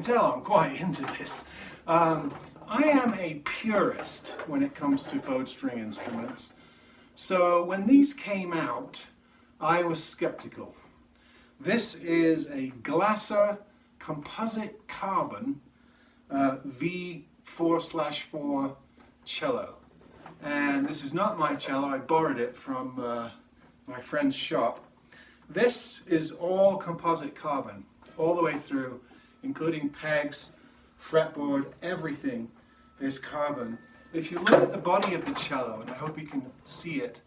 Tell I'm quite into this. I am a purist when it comes to bowed string instruments. So when these came out, I was skeptical. This is a Glasser Composite Carbon V4/4 cello. And this is not my cello, I borrowed it from my friend's shop. This is all composite carbon, all the way through, including pegs, fretboard, everything is carbon. If you look at the body of the cello, and I hope you can see it,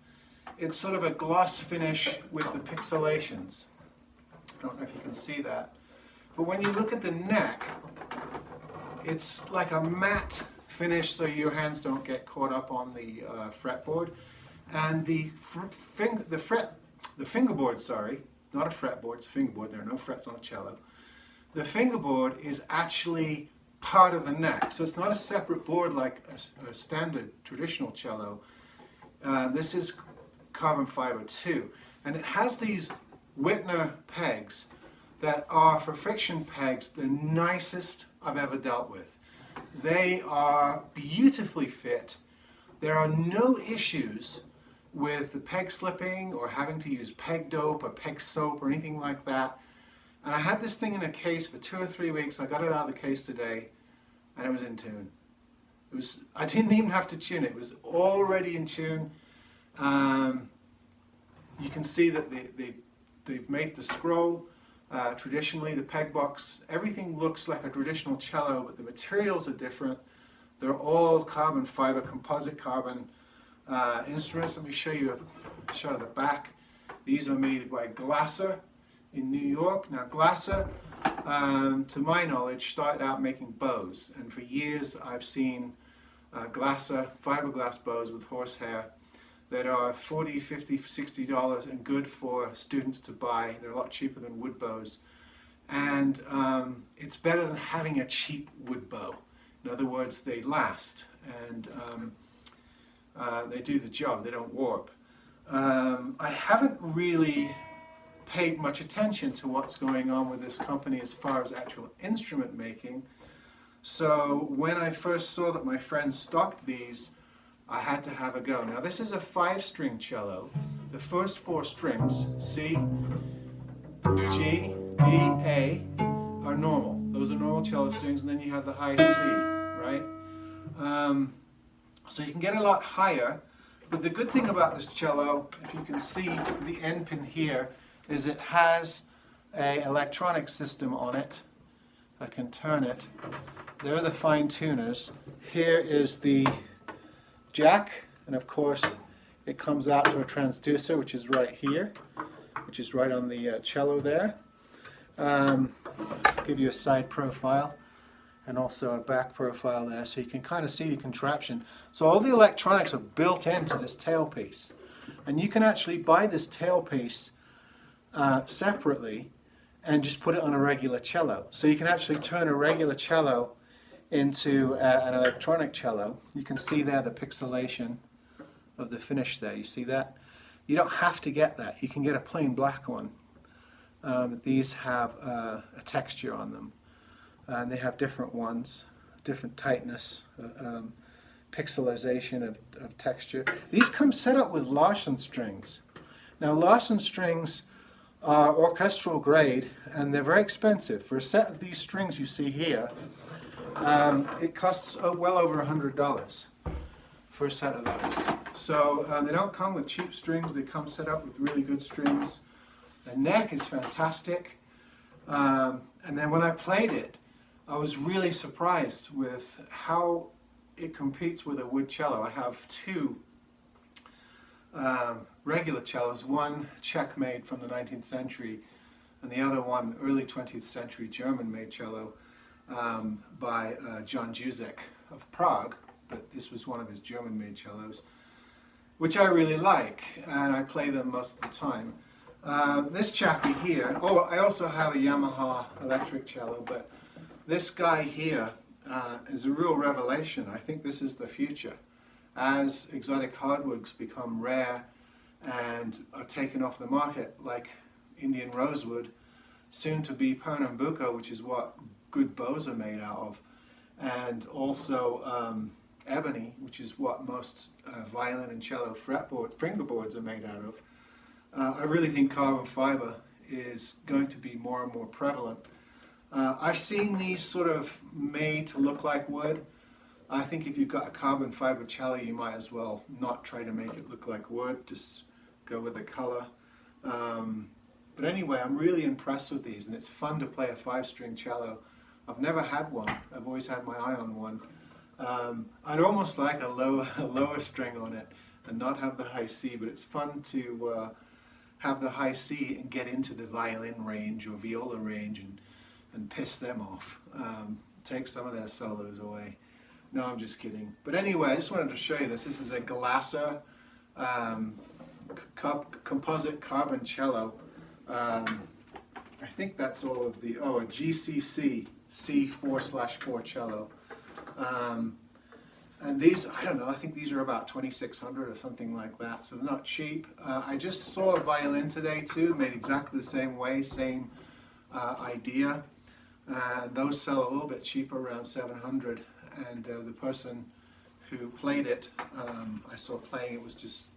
it's sort of a gloss finish with the pixelations. I don't know if you can see that. But when you look at the neck, it's like a matte finish so your hands don't get caught up on the fretboard. And the fingerboard, sorry, not a fretboard, it's a fingerboard, there are no frets on a cello. The fingerboard is actually part of the neck, so it's not a separate board like a standard traditional cello. This is carbon fiber too, and it has these Whitner pegs that are, for friction pegs, the nicest I've ever dealt with. They are beautifully fit. There are no issues with the peg slipping or having to use peg dope or peg soap or anything like that. And I had this thing in a case for 2 or 3 weeks. I got it out of the case today, and it was in tune. I didn't even have to tune it. It was already in tune. You can see that they've made the scroll. Traditionally, the peg box, everything looks like a traditional cello, but the materials are different. They're all carbon fiber, composite carbon instruments. Let me show you a shot of the back. These are made by Glasser in New York. Now Glasser, to my knowledge, started out making bows, and for years I've seen Glasser fiberglass bows with horsehair that are $40, $50, $60 and good for students to buy. They're a lot cheaper than wood bows, and it's better than having a cheap wood bow. In other words, they last, and they do the job, they don't warp. I haven't really paid much attention to what's going on with this company as far as actual instrument making. So when I first saw that my friends stocked these, I had to have a go. Now this is a 5-string cello. The first 4 strings, C, G, D, A, are normal. Those are normal cello strings, and then you have the high C, right? So you can get a lot higher, but the good thing about this cello, if you can see the end pin here, is it has an electronic system on it. I can turn it. They're the fine tuners. Here is the jack, and of course it comes out to a transducer, which is right here, which is right on the cello there. Give you a side profile. and also a back profile there, so you can kind of see the contraption. So all the electronics are built into this tailpiece, and you can actually buy this tailpiece separately and just put it on a regular cello. So you can actually turn a regular cello into an electronic cello. You can see there the pixelation of the finish there. You see that? You don't have to get that. You can get a plain black one. These have a texture on them. And they have different ones, different tightness, pixelization of texture. These come set up with Larsen strings. Now Larsen strings are orchestral grade, and they're very expensive. For a set of these strings you see here, it costs well over $100 for a set of those. So they don't come with cheap strings, they come set up with really good strings. The neck is fantastic. And then when I played it, I was really surprised with how it competes with a wood cello. I have two regular cellos, one Czech made from the 19th century and the other one early 20th century German made cello by John Juzek of Prague, but this was one of his German made cellos, which I really like, and I play them most of the time. This chappy here, oh, I also have a Yamaha electric cello, but this guy here is a real revelation. I think this is the future. As exotic hardwoods become rare and are taken off the market, like Indian rosewood, soon to be Pernambuco, which is what good bows are made out of, and also ebony, which is what most violin and cello fingerboards are made out of. I really think carbon fiber is going to be more and more prevalent. I've seen these sort of made to look like wood. I think if you've got a carbon fiber cello, you might as well not try to make it look like wood, just go with the color. But anyway, I'm really impressed with these, and it's fun to play a 5-string cello. I've never had one. I've always had my eye on one. I'd almost like a lower string on it and not have the high C, but it's fun to have the high C and get into the violin range or viola range and piss them off. Take some of their solos away. No, I'm just kidding. But anyway, I just wanted to show you this. This is a Glasser Composite Carbon Cello. I think that's all of the, a GCC C4/4 cello. And these, I don't know, I think these are about $2,600 or something like that, so they're not cheap. I just saw a violin today too, made exactly the same way, same idea. Those sell a little bit cheaper, around $700. And the person who played it, I saw playing it, was just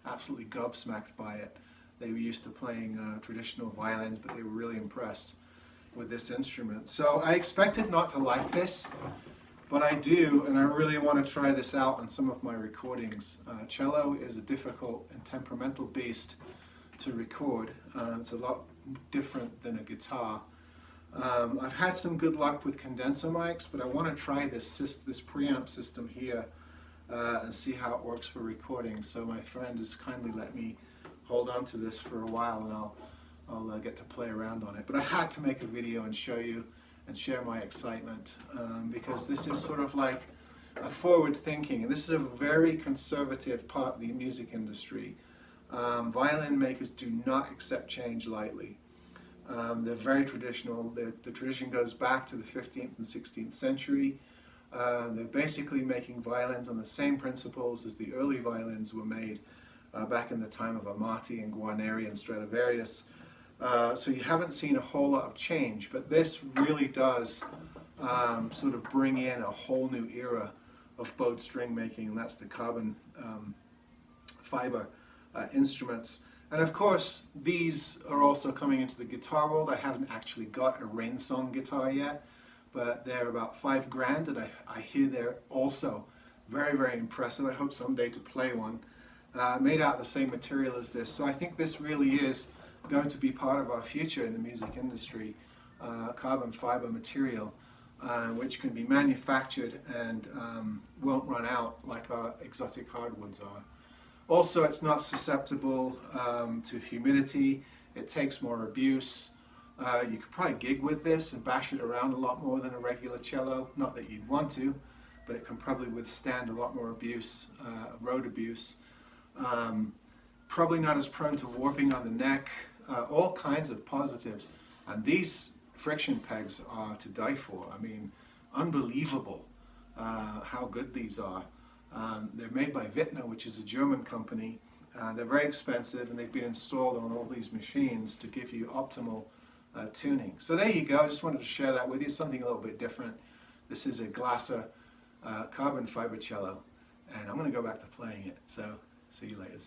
absolutely gobsmacked by it. They were used to playing traditional violins, but they were really impressed with this instrument. So I expected not to like this, but I do, and I really want to try this out on some of my recordings. Cello is a difficult and temperamental beast to record. It's a lot different than a guitar. I've had some good luck with condenser mics, but I want to try this preamp system here and see how it works for recording. So my friend has kindly let me hold on to this for a while, and I'll get to play around on it. But I had to make a video and show you and share my excitement because this is sort of like a forward thinking, and this is a very conservative part of the music industry. Violin makers do not accept change lightly. They're very traditional. The tradition goes back to the 15th and 16th century. They're basically making violins on the same principles as the early violins were made back in the time of Amati and Guarneri and Stradivarius. So you haven't seen a whole lot of change, but this really does sort of bring in a whole new era of bowed string making, and that's the carbon fiber instruments. And of course, these are also coming into the guitar world. I haven't actually got a rain song guitar yet, but they're about $5,000, and I hear they're also very, very impressive. I hope someday to play one. Made out of the same material as this. So I think this really is going to be part of our future in the music industry, carbon fiber material, which can be manufactured and won't run out like our exotic hardwoods are. Also, it's not susceptible to humidity. It takes more abuse. You could probably gig with this and bash it around a lot more than a regular cello. Not that you'd want to, but it can probably withstand a lot more abuse, road abuse. Probably not as prone to warping on the neck. All kinds of positives. And these friction pegs are to die for. I mean, unbelievable how good these are. They're made by Wittner, which is a German company. They're very expensive, and they've been installed on all these machines to give you optimal tuning. So there you go. I just wanted to share that with you, something a little bit different. This is a Glasser carbon fiber cello, and I'm going to go back to playing it. So see you later.